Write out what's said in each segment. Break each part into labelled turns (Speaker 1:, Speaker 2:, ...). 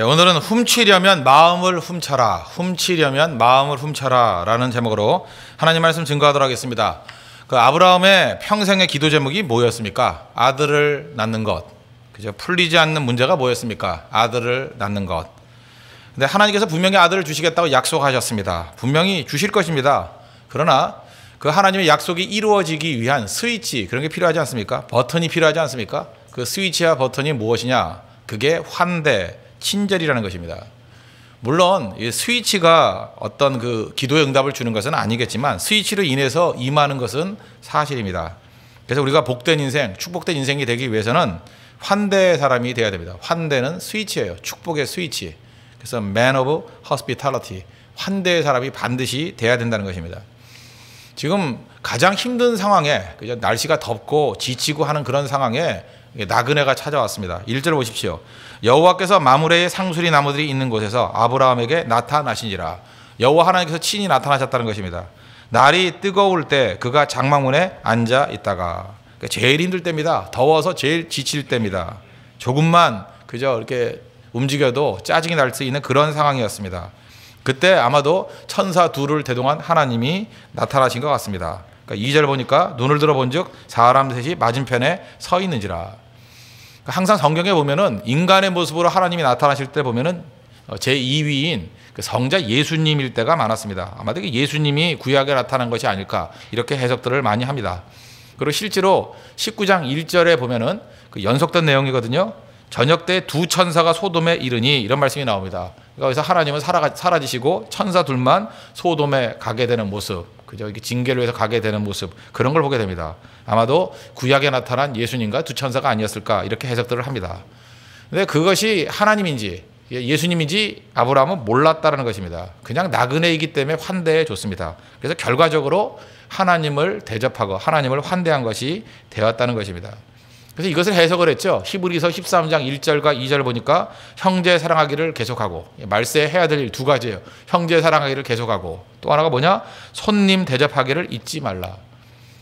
Speaker 1: 오늘은 훔치려면 마음을 훔쳐라, 훔치려면 마음을 훔쳐라 라는 제목으로 하나님 말씀 증거하도록 하겠습니다. 그 아브라함의 평생의 기도 제목이 뭐였습니까? 아들을 낳는 것. 그죠? 풀리지 않는 문제가 뭐였습니까? 아들을 낳는 것. 근데 하나님께서 분명히 아들을 주시겠다고 약속하셨습니다. 분명히 주실 것입니다. 그러나 그 하나님의 약속이 이루어지기 위한 스위치, 그런 게 필요하지 않습니까? 버튼이 필요하지 않습니까? 그 스위치와 버튼이 무엇이냐? 그게 환대, 친절이라는 것입니다. 물론 이 스위치가 어떤 그 기도의 응답을 주는 것은 아니겠지만 스위치로 인해서 임하는 것은 사실입니다. 그래서 우리가 복된 인생, 축복된 인생이 되기 위해서는 환대의 사람이 되어야 됩니다. 환대는 스위치예요. 축복의 스위치. 그래서 Man of Hospitality, 환대의 사람이 반드시 돼야 된다는 것입니다. 지금 가장 힘든 상황에, 날씨가 덥고 지치고 하는 그런 상황에 나그네가 찾아왔습니다. 1절 보십시오. 여호와께서 마므레의 상수리 나무들이 있는 곳에서 아브라함에게 나타나시니라. 여호와 하나님께서 친히 나타나셨다는 것입니다. 날이 뜨거울 때 그가 장막문에 앉아 있다가, 제일 힘들 때입니다. 더워서 제일 지칠 때입니다. 조금만 그저 이렇게 움직여도 짜증이 날 수 있는 그런 상황이었습니다. 그때 아마도 천사 둘을 대동한 하나님이 나타나신 것 같습니다. 2절 보니까 눈을 들어본 즉 사람 셋이 맞은편에 서 있는지라. 항상 성경에 보면은 인간의 모습으로 하나님이 나타나실 때 보면은 제2위인 성자 예수님일 때가 많았습니다. 아마도 예수님이 구약에 나타난 것이 아닐까, 이렇게 해석들을 많이 합니다. 그리고 실제로 19장 1절에 보면은 그 연속된 내용이거든요. 저녁 때 두 천사가 소돔에 이르니, 이런 말씀이 나옵니다. 그래서 하나님은 사라지시고 천사 둘만 소돔에 가게 되는 모습, 그죠? 이렇게 징계를 위해서 가게 되는 모습, 그런 걸 보게 됩니다. 아마도 구약에 나타난 예수님과 두 천사가 아니었을까, 이렇게 해석들을 합니다. 근데 그것이 하나님인지 예수님인지 아브라함은 몰랐다는 것입니다. 그냥 나그네이기 때문에 환대해 줬습니다. 그래서 결과적으로 하나님을 대접하고 하나님을 환대한 것이 되었다는 것입니다. 그래서 이것을 해석을 했죠. 히브리서 13장 1절과 2절 보니까 형제 사랑하기를 계속하고, 말세에 해야 될 일 두 가지예요. 형제 사랑하기를 계속하고, 또 하나가 뭐냐? 손님 대접하기를 잊지 말라.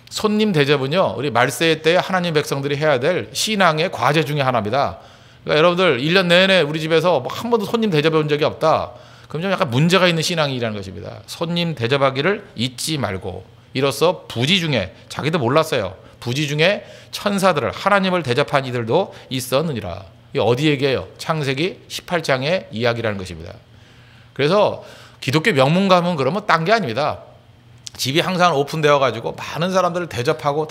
Speaker 1: 손님 대접은요, 우리 말세 때 하나님 백성들이 해야 될 신앙의 과제 중에 하나입니다. 그러니까 여러분들 1년 내내 우리 집에서 한 번도 손님 대접해 본 적이 없다. 그럼 좀 약간 문제가 있는 신앙이라는 것입니다. 손님 대접하기를 잊지 말고, 이로써 부지 중에, 자기도 몰랐어요. 부지 중에 천사들을, 하나님을 대접한 이들도 있었느니라. 이게 어디 얘기예요? 창세기 18장의 이야기라는 것입니다. 그래서 기독교 명문가문 그러면 딴 게 아닙니다. 집이 항상 오픈되어 가지고 많은 사람들을 대접하고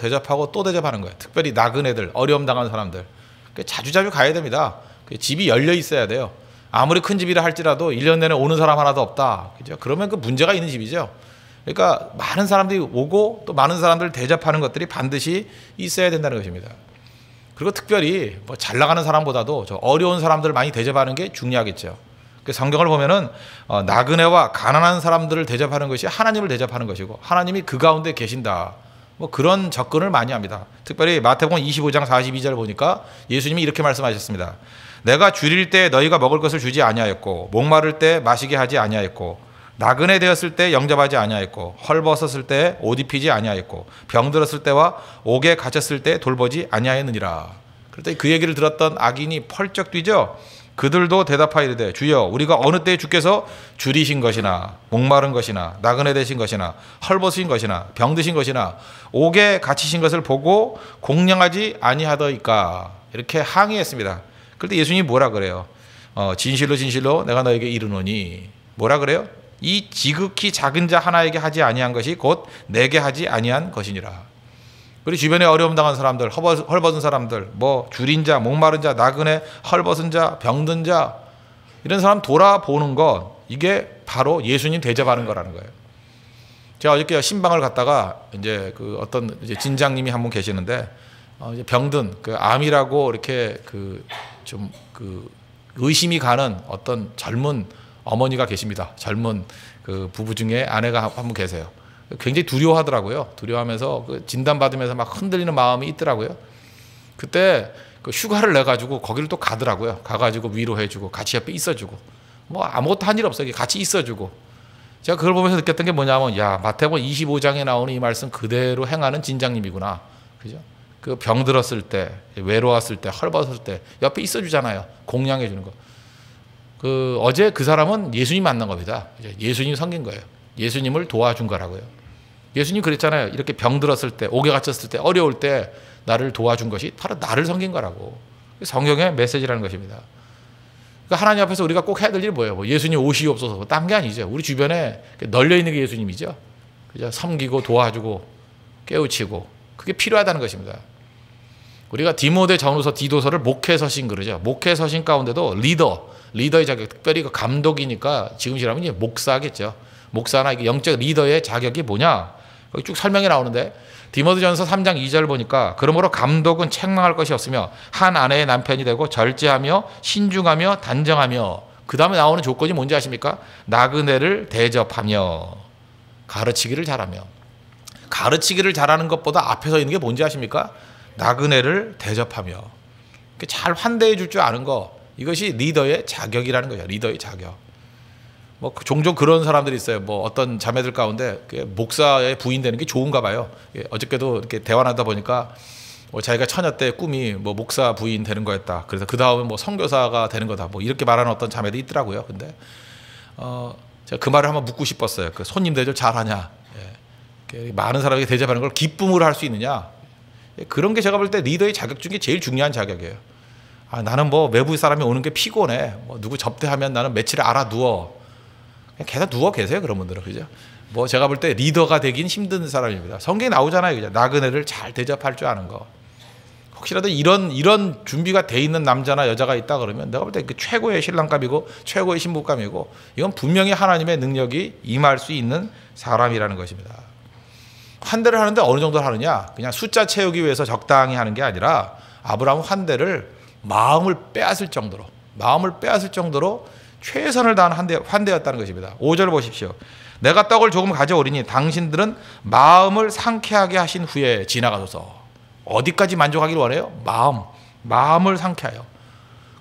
Speaker 1: 또 대접하는 거예요. 특별히 나그네들, 어려움 당한 사람들. 자주자주 가야 됩니다. 집이 열려 있어야 돼요. 아무리 큰 집이라 할지라도 1년 내내 오는 사람 하나도 없다, 그죠? 그러면 그 문제가 있는 집이죠. 그러니까 많은 사람들이 오고 또 많은 사람들을 대접하는 것들이 반드시 있어야 된다는 것입니다. 그리고 특별히 뭐 잘 나가는 사람보다도 저 어려운 사람들을 많이 대접하는 게 중요하겠죠. 그 성경을 보면은 나그네와 가난한 사람들을 대접하는 것이 하나님을 대접하는 것이고, 하나님이 그 가운데 계신다, 뭐 그런 접근을 많이 합니다. 특별히 마태복음 25장 42절 보니까 예수님이 이렇게 말씀하셨습니다. 내가 줄일 때 너희가 먹을 것을 주지 아니하였고, 목마를 때 마시게 하지 아니하였고, 나그네 되었을 때 영접하지 아니하였고, 헐벗었을 때 옷 입히지 아니하였고, 병들었을 때와 옥에 갇혔을 때 돌보지 아니하였느니라. 그랬더니 그 얘기를 들었던 악인이 펄쩍 뛰죠. 그들도 대답하여 이르되 주여, 우리가 어느 때에 주께서 줄이신 것이나 목마른 것이나 나그네 되신 것이나 헐벗으신 것이나 병드신 것이나 옥에 갇히신 것을 보고 공령하지 아니하더이까, 이렇게 항의했습니다. 그런데 예수님이 뭐라 그래요? 진실로 진실로 내가 너에게 이르노니, 뭐라 그래요? 이 지극히 작은 자 하나에게 하지 아니한 것이 곧 내게 하지 아니한 것이니라. 그리고 주변에 어려움 당한 사람들, 헐벗은 사람들, 뭐 줄인 자, 목마른 자, 나그네, 헐벗은 자, 병든 자, 이런 사람 돌아보는 것, 이게 바로 예수님 대접하는 거라는 거예요. 제가 어저께 신방을 갔다가 이제 그 어떤 이제 진장님이 한 분 계시는데, 이제 병든 그 암이라고 이렇게 좀 의심이 가는 어떤 젊은 어머니가 계십니다. 젊은 그 부부 중에 아내가 한 분 계세요. 굉장히 두려워하더라고요. 두려워하면서 그 진단받으면서 막 흔들리는 마음이 있더라고요. 그때 그 휴가를 내가지고 거기를 또 가더라고요. 가가지고 위로해주고 같이 옆에 있어주고, 뭐 아무것도 한 일 없어요. 같이 있어주고. 제가 그걸 보면서 느꼈던 게 뭐냐면, 야, 마태복음 25장에 나오는 이 말씀 그대로 행하는 진장님이구나. 그죠? 그 병들었을 때, 외로웠을 때, 헐벗을 때 옆에 있어주잖아요. 공양해 주는 거. 어제 그 사람은 예수님 만난 겁니다. 예수님 섬긴 거예요. 예수님을 도와준 거라고요. 예수님 그랬잖아요. 이렇게 병 들었을 때, 옥에 갇혔을 때, 어려울 때 나를 도와준 것이 바로 나를 섬긴 거라고. 성경의 메시지라는 것입니다. 그러니까 하나님 앞에서 우리가 꼭 해야 될 일이 뭐예요? 뭐 예수님 오시옵소서, 딴 게 아니죠. 우리 주변에 널려 있는 게 예수님이죠. 그죠? 섬기고 도와주고 깨우치고, 그게 필요하다는 것입니다. 우리가 디모데 전후서 디도서를 목회서신 그러죠. 목회서신 가운데도 리더의 자격, 특별히 그 감독이니까 지금 시라면 이제 목사겠죠. 목사나 영적 리더의 자격이 뭐냐? 거기 쭉 설명이 나오는데, 디모데전서 3장 2절 보니까, 그러므로 감독은 책망할 것이 없으며 한 아내의 남편이 되고 절제하며 신중하며 단정하며, 그 다음에 나오는 조건이 뭔지 아십니까? 나그네를 대접하며 가르치기를 잘하며. 가르치기를 잘하는 것보다 앞에 서 있는 게 뭔지 아십니까? 나그네를 대접하며, 잘 환대해 줄 줄 아는 거, 이것이 리더의 자격이라는 거죠. 리더의 자격. 뭐 종종 그런 사람들이 있어요. 뭐 어떤 자매들 가운데 목사의 부인 되는 게 좋은가 봐요. 어저께도 이렇게 대화하다 보니까 뭐 자기가 처녀 때 꿈이 뭐 목사 부인 되는 거였다. 그래서 그 다음에 뭐 선교사가 되는 거다. 뭐 이렇게 말하는 어떤 자매도 있더라고요. 근데 제가 그 말을 한번 묻고 싶었어요. 그 손님 대접 잘하냐? 많은 사람에게 대접하는 걸 기쁨으로 할 수 있느냐? 그런 게 제가 볼 때 리더의 자격 중에 제일 중요한 자격이에요. 나는 뭐 외부 사람이 오는 게 피곤해. 뭐 누구 접대하면 나는 며칠 알아 누워. 그냥 계속 누워 계세요, 그런 분들은. 그죠? 뭐 제가 볼 때 리더가 되긴 힘든 사람입니다. 성경에 나오잖아요. 그죠? 나그네를 잘 대접할 줄 아는 거. 혹시라도 이런 준비가 돼 있는 남자나 여자가 있다 그러면 내가 볼 때 그 최고의 신랑감이고 최고의 신부감이고, 이건 분명히 하나님의 능력이 임할 수 있는 사람이라는 것입니다. 환대를 하는데 어느 정도 하느냐? 그냥 숫자 채우기 위해서 적당히 하는 게 아니라, 아브라함은 환대를 마음을 빼앗을 정도로 최선을 다한 환대였다는 것입니다. 5절 보십시오. 내가 떡을 조금 가져오리니 당신들은 마음을 상쾌하게 하신 후에 지나가소서. 어디까지 만족하기를 원해요? 마음을 상쾌하여.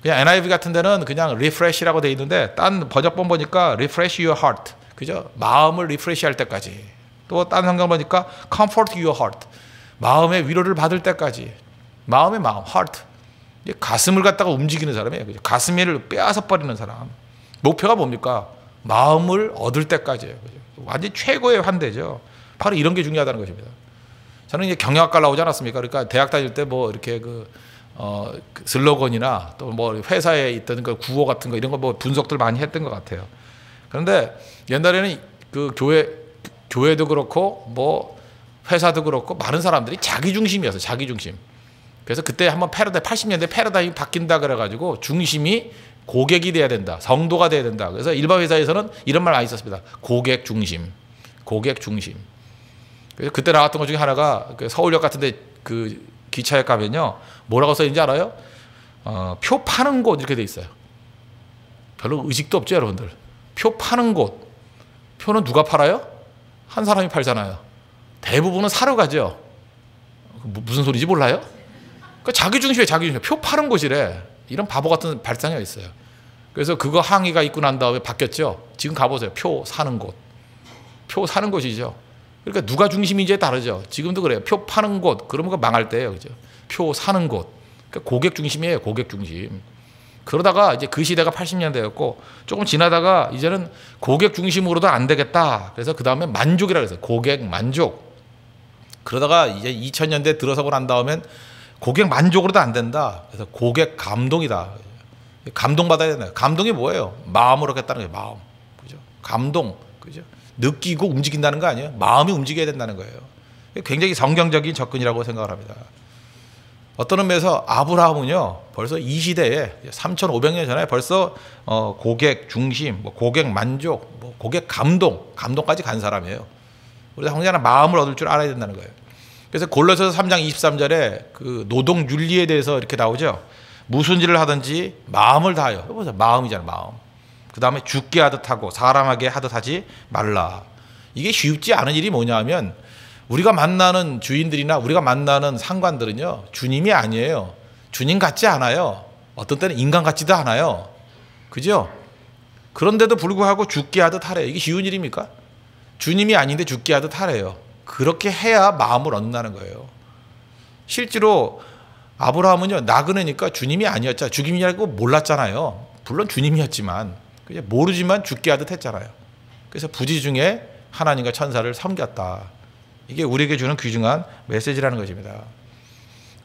Speaker 1: 그냥 NIV 같은 데는 그냥 refresh라고 돼 있는데, 딴 번역본 보니까 refresh your heart. 그죠? 마음을 리프레시 할 때까지. 또 딴 성경 보니까 comfort your heart. 마음의 위로를 받을 때까지. 마음의 마음, heart. 가슴을 갖다가 움직이는 사람이에요. 그죠? 가슴을 빼앗아 버리는 사람. 목표가 뭡니까? 마음을 얻을 때까지예요. 그죠? 완전 최고의 환대죠. 바로 이런 게 중요하다는 것입니다. 저는 이제 경영학과 나오지 않았습니까? 그러니까 대학 다닐 때 뭐 이렇게 그 슬로건이나 또 뭐 회사에 있던 그 구호 같은 거, 이런 거 뭐 분석들 많이 했던 것 같아요. 그런데 옛날에는 그 교회도 그렇고 뭐 회사도 그렇고 많은 사람들이 자기 중심이었어요. 자기 중심. 그래서 그때 한번 80년대 패러다임이 바뀐다 그래가지고 중심이 고객이 돼야 된다. 성도가 돼야 된다. 그래서 일반 회사에서는 이런 말 많이 썼습니다. 고객 중심. 그래서 그때 나왔던 것 중에 하나가 서울역 같은데 그 기차역 가면요, 뭐라고 써 있는지 알아요? 표 파는 곳 이렇게 돼 있어요. 별로 의식도 없죠, 여러분들. 표 파는 곳. 표는 누가 팔아요? 한 사람이 팔잖아요. 대부분은 사러 가죠. 무슨 소리인지 몰라요? 그러니까 자기 중심에 표 파는 곳이래. 이런 바보 같은 발상이 있어요. 그래서 그거 항의가 있고 난 다음에 바뀌었죠. 지금 가보세요. 표 사는 곳. 표 사는 곳이죠. 그러니까 누가 중심인지에 다르죠. 지금도 그래요. 표 파는 곳. 그러면 그거 망할 때예요. 그죠? 표 사는 곳. 그러니까 고객 중심이에요. 고객 중심. 그러다가 이제 그 시대가 80년대였고, 조금 지나다가 이제는 고객 중심으로도 안 되겠다. 그래서 그 다음에 만족이라고 해서 고객 만족. 그러다가 이제 2000년대 들어서고 난 다음엔 고객 만족으로도 안 된다. 그래서 고객 감동이다. 감동받아야 된다. 감동이 뭐예요? 마음으로 하겠다는 거예요. 마음. 그죠? 감동. 그죠? 느끼고 움직인다는 거 아니에요? 마음이 움직여야 된다는 거예요. 굉장히 성경적인 접근이라고 생각을 합니다. 어떤 의미에서 아브라함은요, 벌써 이 시대에 3,500년 전에 벌써 고객 중심, 뭐 고객 만족, 뭐 고객 감동까지 간 사람이에요. 우리가 항상 마음을 얻을 줄 알아야 된다는 거예요. 그래서 골로새서 3장 23절에 그 노동 윤리에 대해서 이렇게 나오죠. 무슨 일을 하든지 마음을 다하여. 보세요. 마음이잖아요, 마음. 그 다음에 죽게 하듯 하고 사람하게 하듯 하지 말라. 이게 쉽지 않은 일이 뭐냐면, 우리가 만나는 주인들이나 우리가 만나는 상관들은요, 주님이 아니에요. 주님 같지 않아요. 어떤 때는 인간 같지도 않아요. 그죠? 그런데도 불구하고 죽게 하듯 하래요. 이게 쉬운 일입니까? 주님이 아닌데 죽게 하듯 하래요. 그렇게 해야 마음을 얻는다는 거예요. 실제로 아브라함은요, 나그네니까 주님이 아니었잖아요. 주님이라고 몰랐잖아요. 물론 주님이었지만 모르지만 죽게 하듯 했잖아요. 그래서 부지 중에 하나님과 천사를 섬겼다. 이게 우리에게 주는 귀중한 메시지라는 것입니다.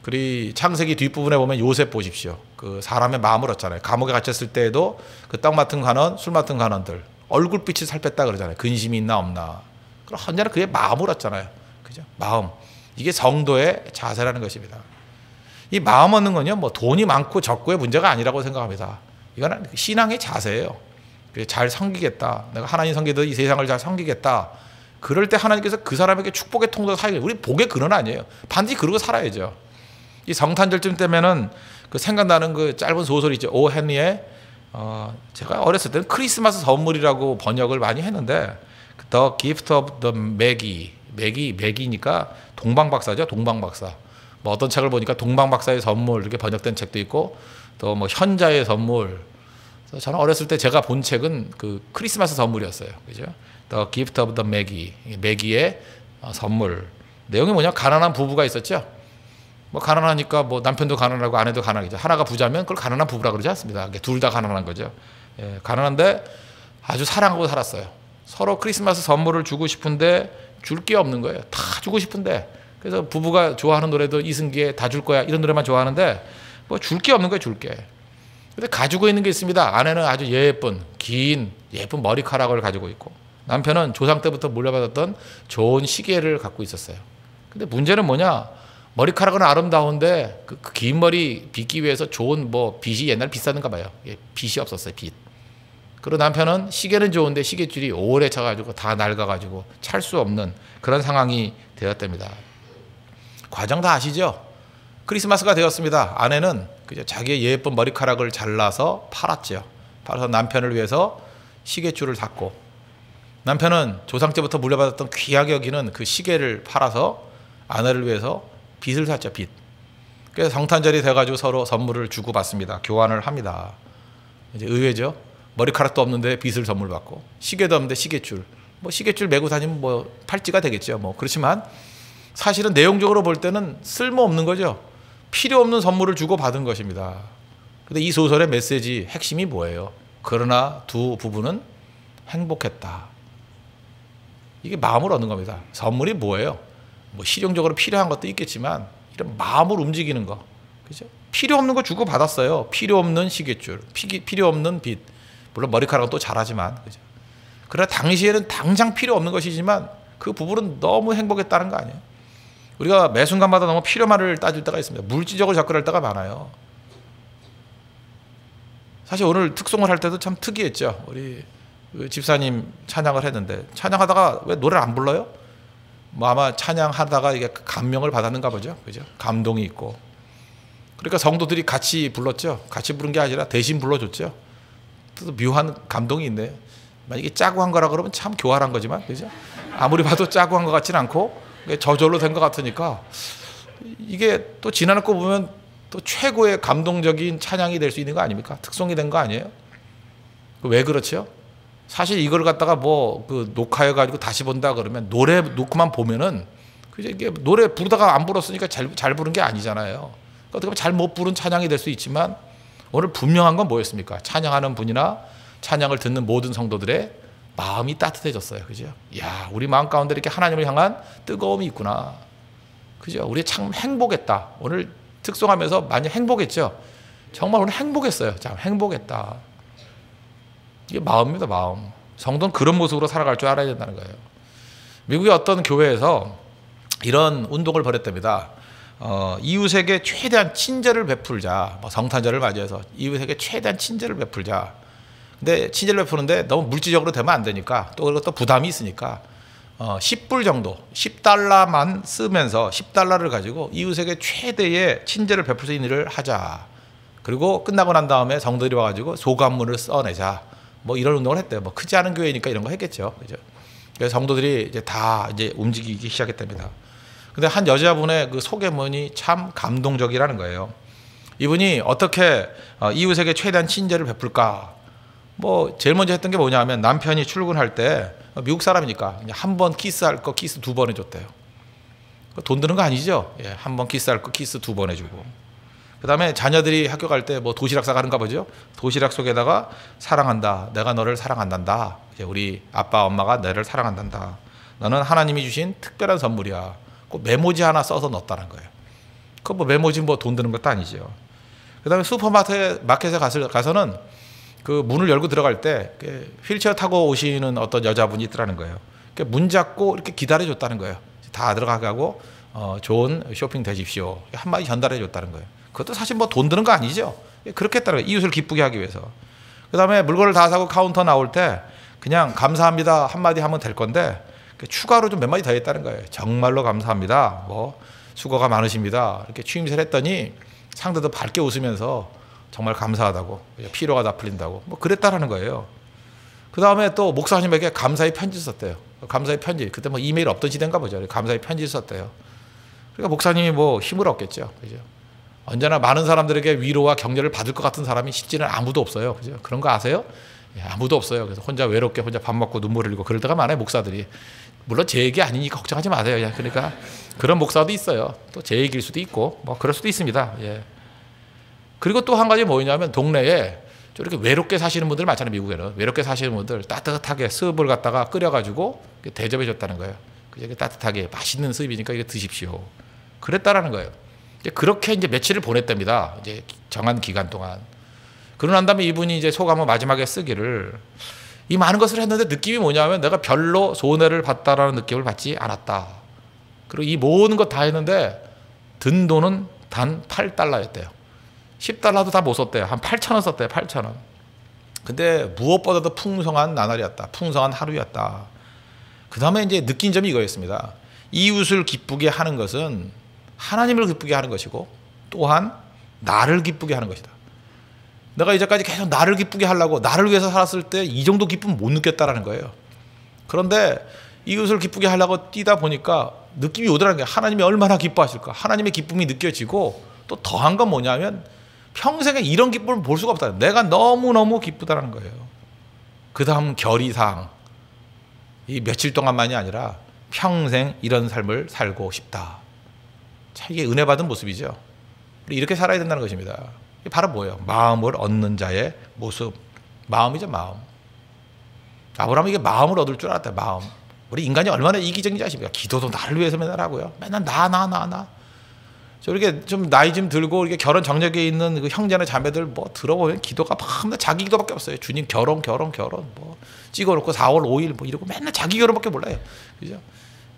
Speaker 1: 그리고 창세기 뒷부분에 보면 요셉 보십시오. 그 사람의 마음을 얻잖아요. 감옥에 갇혔을 때에도 그 떡 맡은 관원, 술 맡은 관원들 얼굴빛이 살폈다 그러잖아요. 근심이 있나 없나. 그럼 언제나 그의 마음을 얻잖아요. 그죠? 마음. 이게 성도의 자세라는 것입니다. 이 마음 얻는 건요, 뭐 돈이 많고 적고의 문제가 아니라고 생각합니다. 이거는 신앙의 자세예요. 잘 섬기겠다. 내가 하나님 섬기듯 이 세상을 잘 섬기겠다. 그럴 때 하나님께서 그 사람에게 축복의 통로가 살게. 우리 복의 근원 아니에요. 반드시 그러고 살아야죠. 이 성탄절쯤 때면은 그 생각나는 그 짧은 소설이 있죠. 오 헨리의 제가 어렸을 때는 크리스마스 선물이라고 번역을 많이 했는데 The Gift of the Magi. 매기니까 동방박사죠. 동방박사. 뭐 어떤 책을 보니까 동방박사의 선물 이렇게 번역된 책도 있고 또 뭐 현자의 선물. 그래서 저는 어렸을 때 제가 본 책은 그 크리스마스 선물이었어요. 그죠? The Gift of the Magi. 매기의 선물. 내용이 뭐냐? 가난한 부부가 있었죠. 뭐 가난하니까 뭐 남편도 가난하고 아내도 가난하죠. 하나가 부자면 그걸 가난한 부부라 그러지 않습니다. 둘 다 가난한 거죠. 예, 가난한데 아주 사랑하고 살았어요. 서로 크리스마스 선물을 주고 싶은데 줄 게 없는 거예요. 다 주고 싶은데. 그래서 부부가 좋아하는 노래도 이승기의 다 줄 거야 이런 노래만 좋아하는데 뭐 줄 게 없는 거예요. 줄 게. 근데 가지고 있는 게 있습니다. 아내는 아주 예쁜 머리카락을 가지고 있고 남편은 조상 때부터 물려받았던 좋은 시계를 갖고 있었어요. 근데 문제는 뭐냐? 머리카락은 아름다운데 그 긴 머리 빗기 위해서 좋은 뭐 빗이 옛날 비쌌는가 봐요. 빗이 없었어요. 빗. 그리고 남편은 시계는 좋은데 시계줄이 오래 차가지고 다 낡아가지고 찰 수 없는 그런 상황이 되었답니다. 과정 다 아시죠? 크리스마스가 되었습니다. 아내는 그저 자기의 예쁜 머리카락을 잘라서 팔았죠. 팔아서 남편을 위해서 시계줄을 샀고 남편은 조상 때부터 물려받았던 귀하게 여기는 그 시계를 팔아서 아내를 위해서 빗을 샀죠. 빗. 그래서 성탄절이 돼가지고 서로 선물을 주고받습니다. 교환을 합니다. 이제 의외죠. 머리카락도 없는데 빗을 선물 받고 시계도 없는데 시계줄. 뭐 시계줄 메고 다니면 뭐 팔찌가 되겠죠. 뭐 그렇지만 사실은 내용적으로 볼 때는 쓸모없는 거죠. 필요 없는 선물을 주고 받은 것입니다. 근데 이 소설의 메시지 핵심이 뭐예요? 그러나 두 부부는 행복했다. 이게 마음을 얻는 겁니다. 선물이 뭐예요? 뭐 실용적으로 필요한 것도 있겠지만 이런 마음을 움직이는 거, 그죠? 필요 없는 거 주고 받았어요. 필요 없는 시계줄, 필요 없는 빗. 물론 머리카락은 또 잘하지만, 그죠? 그러나 당시에는 당장 필요 없는 것이지만 그 부부는 너무 행복했다는 거 아니에요? 우리가 매 순간마다 너무 필요만을 따질 때가 있습니다. 물질적으로 접근할 때가 많아요. 사실 오늘 특송을 할 때도 참 특이했죠. 우리 집사님 찬양을 했는데 찬양하다가 왜 노래를 안 불러요? 뭐 아마 찬양하다가 이게 감명을 받았는가 보죠. 그죠? 감동이 있고. 그러니까 성도들이 같이 불렀죠. 같이 부른 게 아니라 대신 불러줬죠. 또 묘한 감동이 있네요. 만약에 짜고 한 거라 그러면 참 교활한 거지만, 그죠? 아무리 봐도 짜고 한 것 같지는 않고 저절로 된 것 같으니까 이게 또 지나놓고 보면 또 최고의 감동적인 찬양이 될 수 있는 거 아닙니까? 특송이 된 거 아니에요? 왜 그렇죠? 사실 이걸 갖다가 뭐 그 녹화해 가지고 다시 본다 그러면 노래 놓고만 보면은 그죠? 이게 노래 부르다가 안 불었으니까 잘 부른 게 아니잖아요. 어떻게 보면 잘 못 부른 찬양이 될 수 있지만 오늘 분명한 건 뭐였습니까? 찬양하는 분이나 찬양을 듣는 모든 성도들의 마음이 따뜻해졌어요. 그죠? 야, 우리 마음 가운데 이렇게 하나님을 향한 뜨거움이 있구나. 그죠? 우리 참 행복했다. 오늘 특송하면서 많이 행복했죠? 정말 오늘 행복했어요. 참 행복했다. 이게 마음입니다. 마음. 성도는 그런 모습으로 살아갈 줄 알아야 된다는 거예요. 미국의 어떤 교회에서 이런 운동을 벌였답니다. 이웃에게 최대한 친절을 베풀자. 뭐 성탄절을 맞이해서 이웃에게 최대한 친절을 베풀자. 근데 친절을 베푸는데 너무 물질적으로 되면 안 되니까 또 그것도 부담이 있으니까 10불 정도, 10달러만 쓰면서 10달러를 가지고 이웃에게 최대의 친절을 베풀 수 있는 일을 하자. 그리고 끝나고 난 다음에 성도들이 와가지고 소감문을 써내자. 뭐 이런 운동을 했대요. 뭐 크지 않은 교회니까 이런 거 했겠죠. 그죠? 그래서 성도들이 이제 다 이제 움직이기 시작했답니다. 근데 한 여자분의 그 소개문이 참 감동적이라는 거예요. 이분이 어떻게 이웃에게 최대한 친절을 베풀까? 뭐 제일 먼저 했던 게 뭐냐면 남편이 출근할 때 미국 사람이니까 한 번 키스할 거 키스 2번 해줬대요. 돈 드는 거 아니죠? 예, 한 번 키스할 거 키스 2번 해주고. 그다음에 자녀들이 학교 갈 때 뭐 도시락 싸가는가 보죠. 도시락 속에다가 사랑한다. 내가 너를 사랑한단다. 이제 우리 아빠 엄마가 너를 사랑한단다. 너는 하나님이 주신 특별한 선물이야. 꼭 메모지 하나 써서 넣었다는 거예요. 그 뭐 메모지 뭐 돈 드는 것도 아니죠. 그다음에 슈퍼마켓에 가서는 그 문을 열고 들어갈 때 휠체어 타고 오시는 어떤 여자분이 있더라는 거예요. 문 잡고 이렇게 기다려 줬다는 거예요. 다 들어가게 하고 좋은 쇼핑 되십시오. 한마디 전달해 줬다는 거예요. 그것도 사실 뭐 돈 드는 거 아니죠. 그렇게 했다는 거예요. 이웃을 기쁘게 하기 위해서. 그다음에 물건을 다 사고 카운터 나올 때 그냥 감사합니다 한마디 하면 될 건데 추가로 좀 몇 마디 더 했다는 거예요. 정말로 감사합니다. 뭐 수고가 많으십니다. 이렇게 취임새를 했더니 상대도 밝게 웃으면서 정말 감사하다고, 피로가 다 풀린다고 뭐 그랬다라는 거예요. 그 다음에 또 목사님에게 감사의 편지 썼대요. 감사의 편지. 그때 뭐 이메일 없던 시대인가 보죠. 감사의 편지 썼대요. 그러니까 목사님이 뭐 힘을 얻겠죠. 그죠? 언제나 많은 사람들에게 위로와 격려를 받을 것 같은 사람이 실제는 아무도 없어요. 그죠? 그런 거 아세요? 예, 아무도 없어요. 그래서 혼자 외롭게 혼자 밥 먹고 눈물 흘리고 그럴 때가 많아요, 목사들이. 물론 제 얘기 아니니까 걱정하지 마세요. 그러니까 그런 목사도 있어요. 또 제 얘기일 수도 있고 뭐 그럴 수도 있습니다. 예. 그리고 또 한 가지 뭐냐면 동네에 저렇게 외롭게 사시는 분들 많잖아요. 미국에는 외롭게 사시는 분들 따뜻하게 스흡을 갖다가 끓여가지고 대접해 줬다는 거예요. 그게 따뜻하게 맛있는 스흡이니까 이거 드십시오. 그랬다라는 거예요. 그렇게 이제 며칠을 보냈답니다. 이제 정한 기간 동안. 그러고 난 다음에 이분이 이제 소감을 마지막에 쓰기를 이 많은 것을 했는데 느낌이 뭐냐면 내가 별로 손해를 봤다라는 느낌을 받지 않았다. 그리고 이 모든 것 다 했는데 든 돈은 단 $8였대요. 10달러도 다 못 썼대요. 한 8,000원 썼대요. 8,000원. 근데 무엇보다도 풍성한 나날이었다. 풍성한 하루였다. 그 다음에 이제 느낀 점이 이거였습니다. 이웃을 기쁘게 하는 것은 하나님을 기쁘게 하는 것이고 또한 나를 기쁘게 하는 것이다. 내가 이제까지 계속 나를 기쁘게 하려고 나를 위해서 살았을 때 이 정도 기쁨 못 느꼈다라는 거예요. 그런데 이웃을 기쁘게 하려고 뛰다 보니까 느낌이 오더라는 게 하나님이 얼마나 기뻐하실까. 하나님의 기쁨이 느껴지고 또 더한 건 뭐냐면 평생에 이런 기쁨을 볼 수가 없다. 내가 너무너무 기쁘다는 거예요. 그 다음 결의사항. 이 며칠 동안만이 아니라 평생 이런 삶을 살고 싶다. 참 이게 은혜 받은 모습이죠. 우리 이렇게 살아야 된다는 것입니다. 이게 바로 뭐예요? 마음을 얻는 자의 모습. 마음이죠, 마음. 아브라함이 이게 마음을 얻을 줄 알았다. 마음. 우리 인간이 얼마나 이기적인지 아십니까? 기도도 나를 위해서 맨날 하고요. 맨날 나. 저렇게 좀 나이 좀 들고 이렇게 결혼 정력에 있는 그 형제나 자매들 뭐 들어보면 기도가 맨날 자기 기도밖에 없어요. 주님 결혼 뭐 찍어놓고 4월 5일 뭐 이러고 맨날 자기 결혼밖에 몰라요. 그죠?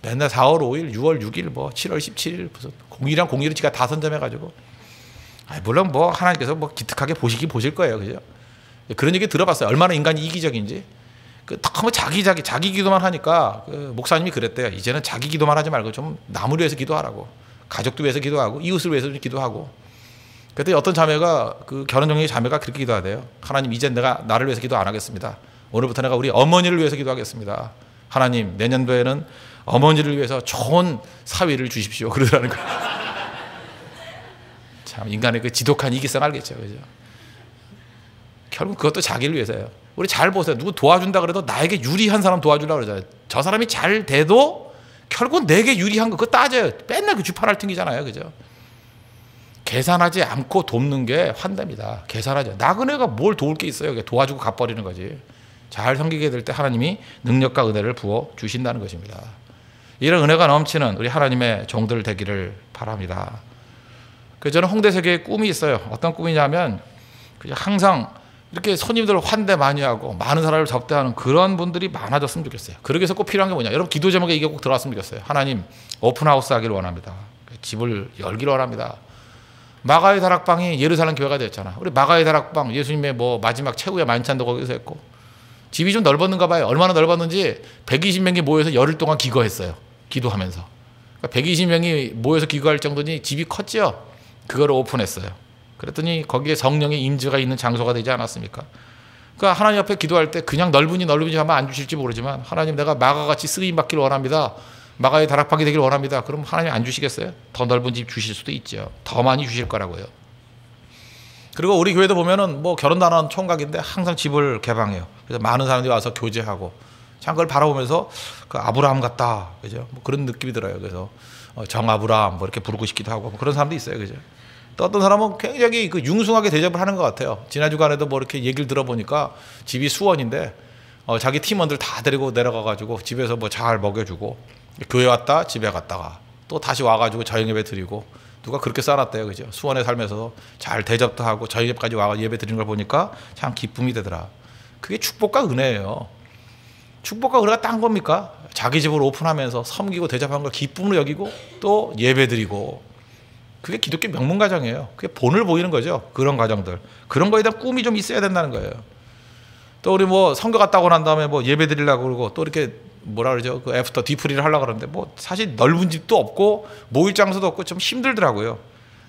Speaker 1: 맨날 4월 5일, 6월 6일 뭐 7월 17일 무슨 공일이랑 공일을 지가 다 선점해가지고. 물론 뭐 하나님께서 뭐 기특하게 보실 거예요. 그죠? 그런 얘기 들어봤어요. 얼마나 인간이 이기적인지. 너무 자기 기도만 하니까 그 목사님이 그랬대요. 이제는 자기 기도만 하지 말고 좀 남을 위해서 기도하라고. 가족도 위해서 기도하고 이웃을 위해서 기도하고. 그때 어떤 자매가 그 결혼 정리 자매가 그렇게 기도하대요. 하나님 이제 내가 나를 위해서 기도 안 하겠습니다. 오늘부터 내가 우리 어머니를 위해서 기도하겠습니다. 하나님 내년도에는 어머니를 위해서 좋은 사위를 주십시오. 그러더라는 거예요. 참 인간의 그 지독한 이기성 알겠죠, 그죠? 결국 그것도 자기를 위해서예요. 우리 잘 보세요. 누구 도와준다 그래도 나에게 유리한 사람 도와주려고 그러잖아요. 저 사람이 잘 돼도 결국 내게 유리한 거 그거 따져요. 맨날 그 주판을 튕기잖아요, 그죠? 계산하지 않고 돕는 게 환대입니다. 계산하죠. 나그네가 뭘 도울 게 있어요. 도와주고 갚아버리는 거지. 잘 섬기게 될 때 하나님이 능력과 은혜를 부어 주신다는 것입니다. 이런 은혜가 넘치는 우리 하나님의 종들 되기를 바랍니다. 그래서 저는 홍대세계에 꿈이 있어요. 어떤 꿈이냐면 항상 이렇게 손님들 환대 많이 하고 많은 사람을 접대하는 그런 분들이 많아졌으면 좋겠어요. 그러기 위해서 꼭 필요한 게 뭐냐. 여러분 기도 제목에 이게 꼭 들어왔으면 좋겠어요. 하나님 오픈하우스 하기를 원합니다. 집을 열기를 원합니다. 마가의 다락방이 예루살렘 교회가 됐잖아. 우리 마가의 다락방 예수님의 뭐 마지막 최후의 만찬도 거기서 했고 집이 좀 넓었는가 봐요. 얼마나 넓었는지 120명이 모여서 열흘 동안 기거했어요. 기도하면서. 그러니까 120명이 모여서 기거할 정도니 집이 컸죠. 그걸 오픈했어요. 그랬더니 거기에 성령의 임재가 있는 장소가 되지 않았습니까? 그러니까 하나님 앞에 기도할 때 그냥 넓으니 하면 안 주실지 모르지만 하나님 내가 마가같이 쓰임 받기를 원합니다. 마가의 다락방이 되기를 원합니다. 그럼 하나님 안 주시겠어요? 더 넓은 집 주실 수도 있죠. 더 많이 주실 거라고요. 그리고 우리 교회도 보면은 뭐 결혼도 안 한 총각인데 항상 집을 개방해요. 그래서 많은 사람들이 와서 교제하고 참 그걸 바라보면서 그 아브라함 같다, 그죠? 뭐 그런 느낌이 들어요. 그래서 정 아브라함 뭐 이렇게 부르고 싶기도 하고 뭐 그런 사람도 있어요, 그죠? 또 어떤 사람은 굉장히 그 융숭하게 대접을 하는 것 같아요. 지난 주간에도 뭐 이렇게 얘기를 들어보니까 집이 수원인데 자기 팀원들 다 데리고 내려가가지고 집에서 뭐 잘 먹여주고 교회 왔다 집에 갔다가 또 다시 와가지고 저녁 예배 드리고 누가 그렇게 쌓아놨대요, 그죠? 수원에 살면서 잘 대접도 하고 저희 집까지 와가 예배 드리는 걸 보니까 참 기쁨이 되더라. 그게 축복과 은혜예요. 축복과 은혜가 딴 겁니까? 자기 집을 오픈하면서 섬기고 대접하는 걸 기쁨으로 여기고 또 예배 드리고 그게 기독교 명문 가정이에요. 그게 본을 보이는 거죠. 그런 가정들. 그런 거에 대한 꿈이 좀 있어야 된다는 거예요. 또 우리 뭐 선교 갔다 오고 난 다음에 뭐 예배 드리려고 그러고 또 이렇게 뭐라 그러죠? 그 애프터 뒤풀이를 하려고 그러는데 뭐 사실 넓은 집도 없고 모일 장소도 없고 좀 힘들더라고요.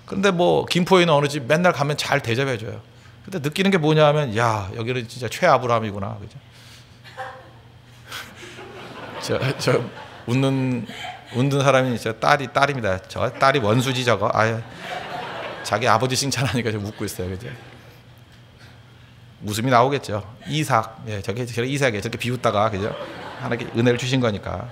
Speaker 1: 근데 뭐 김포에 있는 어느 집 맨날 가면 잘 대접해줘요. 근데 느끼는 게 뭐냐 하면 야, 여기는 진짜 최아브라함이구나. 그죠? 저 웃는 사람이 저 딸입니다. 저 딸이 원수지 저거. 아유, 자기 아버지 칭찬하니까 좀 웃고 있어요. 그죠? 웃음이 나오겠죠. 이삭, 예, 저게 이삭이에요. 저렇게 비웃다가 그죠? 하나님께 은혜를 주신 거니까.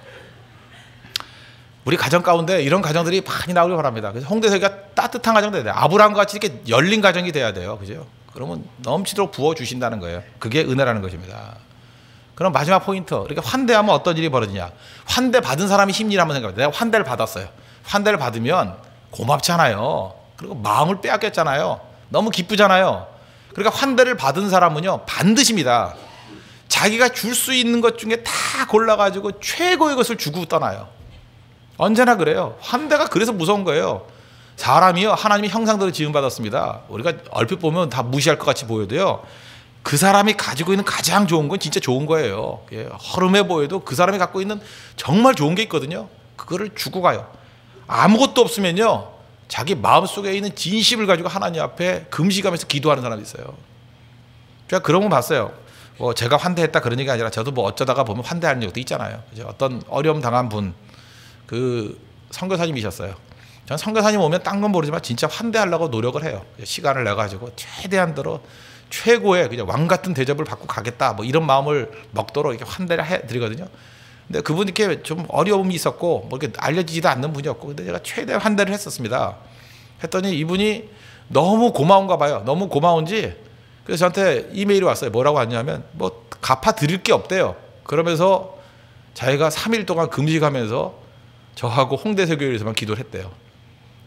Speaker 1: 우리 가정 가운데 이런 가정들이 많이 나오길 바랍니다. 그래서 홍대설교가 따뜻한 가정 돼야 돼요. 아브라함과 같이 이렇게 열린 가정이 돼야 돼요. 그죠? 그러면 넘치도록 부어 주신다는 거예요. 그게 은혜라는 것입니다. 그럼 마지막 포인트. 이렇게 환대하면 어떤 일이 벌어지냐? 환대 받은 사람이 심리를 한번 생각해봐요. 내가 환대를 받았어요. 환대를 받으면 고맙잖아요. 그리고 마음을 빼앗겼잖아요. 너무 기쁘잖아요. 그러니까 환대를 받은 사람은요, 반드시입니다. 자기가 줄 수 있는 것 중에 다 골라가지고 최고의 것을 주고 떠나요. 언제나 그래요. 환대가 그래서 무서운 거예요. 사람이요, 하나님의 형상대로 지음받았습니다. 우리가 얼핏 보면 다 무시할 것 같이 보여도요, 그 사람이 가지고 있는 가장 좋은 건 진짜 좋은 거예요. 허름해 보여도 그 사람이 갖고 있는 정말 좋은 게 있거든요. 그거를 주고 가요. 아무것도 없으면요, 자기 마음속에 있는 진심을 가지고 하나님 앞에 금식하면서 기도하는 사람이 있어요. 제가 그런 거 봤어요. 뭐 제가 환대했다 그런 얘기가 아니라 저도 뭐 어쩌다가 보면 환대하는 적도 있잖아요. 그죠? 어떤 어려움 당한 분, 그 선교사님이셨어요. 전 선교사님 오면 딴 건 모르지만 진짜 환대하려고 노력을 해요. 시간을 내가지고 최대한대로 최고의 그냥 왕 같은 대접을 받고 가겠다, 뭐 이런 마음을 먹도록 이렇게 환대를 해드리거든요. 근데 그분이 이렇게 좀 어려움이 있었고 뭐 이렇게 알려지지도 않는 분이었고, 근데 제가 최대한 환대를 했었습니다. 했더니 이분이 너무 고마운가 봐요. 너무 고마운지 그래서 저한테 이메일이 왔어요. 뭐라고 왔냐면 뭐 갚아 드릴 게 없대요. 그러면서 자기가 3일 동안 금식하면서 저하고 홍대설교회에서만 기도를 했대요.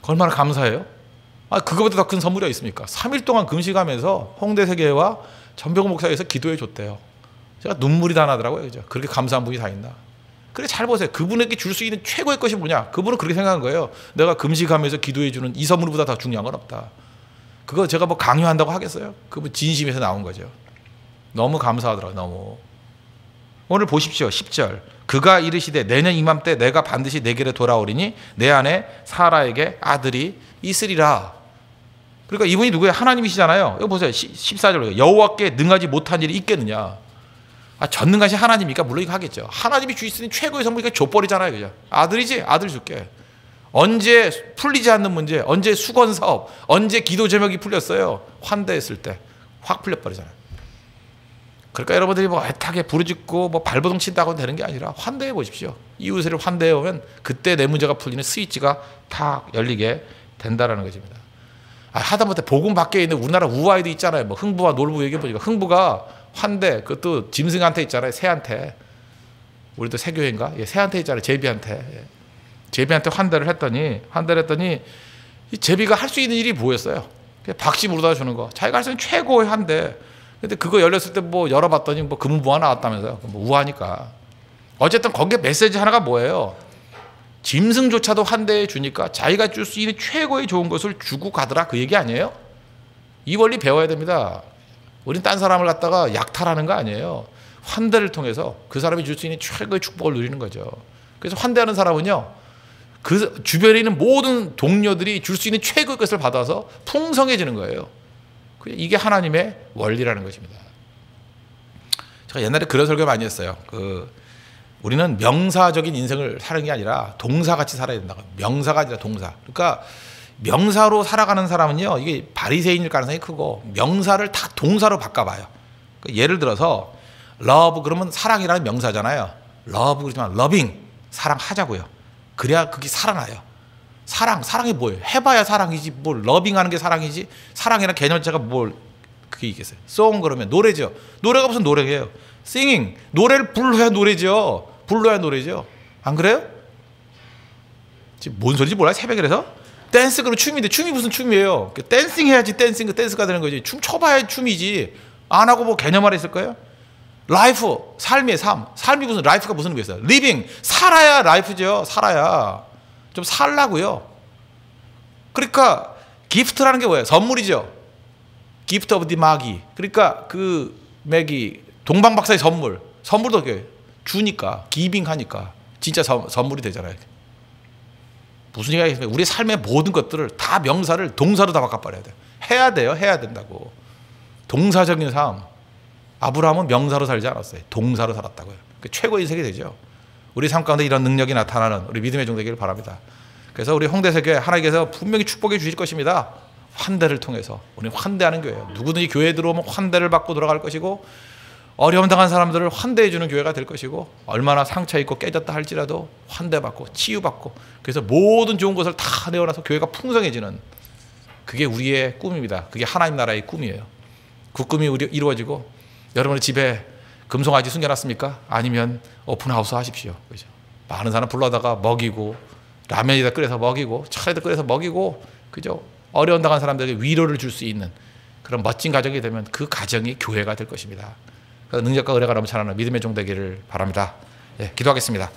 Speaker 1: 얼마나 감사해요? 그거보다 더 큰 선물이 있습니까? 3일 동안 금식하면서 홍대설교회와 전병훈 목사에서 기도해 줬대요. 제가 눈물이 다 나더라고요. 그죠? 그렇게 감사한 분이 다 있나? 그래, 잘 보세요. 그분에게 줄 수 있는 최고의 것이 뭐냐? 그분은 그렇게 생각한 거예요. 내가 금식하면서 기도해 주는 이 선물보다 더 중요한 건 없다. 그거 제가 뭐 강요한다고 하겠어요? 그분 진심에서 나온 거죠. 너무 감사하더라고요. 너무. 오늘 보십시오. 10절. 그가 이르시되 내년 이맘때 내가 반드시 내게로 돌아오리니 내 안에 사라에게 아들이 있으리라. 그러니까 이분이 누구예요? 하나님이시잖아요. 이거 보세요. 14절. 여호와께 능하지 못한 일이 있겠느냐? 전능하신 하나님이니까 물론 이거 하겠죠. 하나님이 주시는 최고의 선물이니까 줘버리잖아요. 그죠? 아들이지? 아들 줄게. 언제 풀리지 않는 문제, 언제 수건 사업, 언제 기도 제목이 풀렸어요? 환대했을 때 확 풀려버리잖아요. 그러니까 여러분들이 뭐 애타게 부르짖고 뭐 발버둥 친다고 되는 게 아니라 환대해 보십시오. 이웃을 환대해 오면 그때 내 문제가 풀리는 스위치가 탁 열리게 된다라는 것입니다. 하다못해 복음 밖에 있는 우리나라 우아이도 있잖아요. 뭐 흥부와 놀부 얘기해 보니까 흥부가 환대, 그것도 짐승한테 있잖아요. 새한테. 우리도 새교회인가? 새한테 있잖아요. 제비한테. 제비한테 환대를 했더니 이 제비가 할 수 있는 일이 뭐였어요? 박씨 물어다 주는 거. 자기가 할 수 있는 최고의 환대. 근데 그거 열렸을 때 뭐 열어봤더니 뭐 금은보화 나왔다면서요. 뭐 우하니까. 어쨌든 거기에 메시지 하나가 뭐예요? 짐승조차도 환대해 주니까 자기가 줄 수 있는 최고의 좋은 것을 주고 가더라, 그 얘기 아니에요? 이 원리 배워야 됩니다. 우린 딴 사람을 갖다가 약탈하는 거 아니에요. 환대를 통해서 그 사람이 줄 수 있는 최고의 축복을 누리는 거죠. 그래서 환대하는 사람은요, 그 주변에 있는 모든 동료들이 줄 수 있는 최고의 것을 받아서 풍성해지는 거예요. 이게 하나님의 원리라는 것입니다. 제가 옛날에 그런 설교 많이 했어요. 우리는 명사적인 인생을 사는 게 아니라 동사같이 살아야 된다고. 명사가 아니라 동사. 그러니까 명사로 살아가는 사람은요, 이게 바리새인일 가능성이 크고 명사를 다 동사로 바꿔봐요. 예를 들어서 love 그러면 사랑이라는 명사잖아요. love 그러지만 loving 사랑하자고요. 그래야 그게 살아나요. 사랑이 뭐예요? 해봐야 사랑이지. 뭘 러빙하는 게 사랑이지. 사랑이라는 개념 자체가 뭘 그게 있겠어요. 송 그러면 노래죠. 노래가 무슨 노래예요? singing. 노래를 불러야 노래죠. 불러야 노래죠. 안 그래요? 지금 뭔 소리인지 몰라요? 새벽에 그래서? 댄스 그러면 춤인데 춤이 무슨 춤이에요? 댄싱 해야지 댄스가 되는 거지. 춤 춰봐야 춤이지. 안 하고 뭐 개념 하나 있을 거예요? 라이프, 삶이에요, 삶. 삶이 무슨, 라이프가 무슨 의미 있어요? 리빙, 살아야 라이프죠. 살아야. 좀 살라고요. 그러니까 기프트라는 게 뭐예요? 선물이죠. 기프트 오브 디 마기. 그러니까 그 맥이 동방박사의 선물도 주니까 기빙하니까 진짜 선물이 되잖아요. 무슨 얘기가 있습니까? 우리 삶의 모든 것들을 다 명사를 동사로 다 바꿔버려야 돼요. 해야 돼요. 해야 된다고. 동사적인 삶. 아브라함은 명사로 살지 않았어요. 동사로 살았다고요. 최고의 인생이 되죠. 우리 삶 가운데 이런 능력이 나타나는 우리 믿음의 종 되기를 바랍니다. 그래서 우리 홍대세교회 하나님께서 분명히 축복해 주실 것입니다. 환대를 통해서. 우리는 환대하는 교회예요. 누구든지 교회에 들어오면 환대를 받고 돌아갈 것이고 어려움 당한 사람들을 환대해 주는 교회가 될 것이고 얼마나 상처 있고 깨졌다 할지라도 환대받고 치유받고 그래서 모든 좋은 것을 다 내어놔서 교회가 풍성해지는 그게 우리의 꿈입니다. 그게 하나님 나라의 꿈이에요. 그 꿈이 이루어지고 여러분의 집에 금송아지 숨겨놨습니까? 아니면 오픈하우스 하십시오. 그죠? 많은 사람 불러다가 먹이고 라면에다 끓여서 먹이고 차에다 끓여서 먹이고 그죠? 어려운 당한 사람들에게 위로를 줄 수 있는 그런 멋진 가정이 되면 그 가정이 교회가 될 것입니다. 능력과 은혜가 넘쳐나는 믿음의 종 되기를 바랍니다. 예, 기도하겠습니다.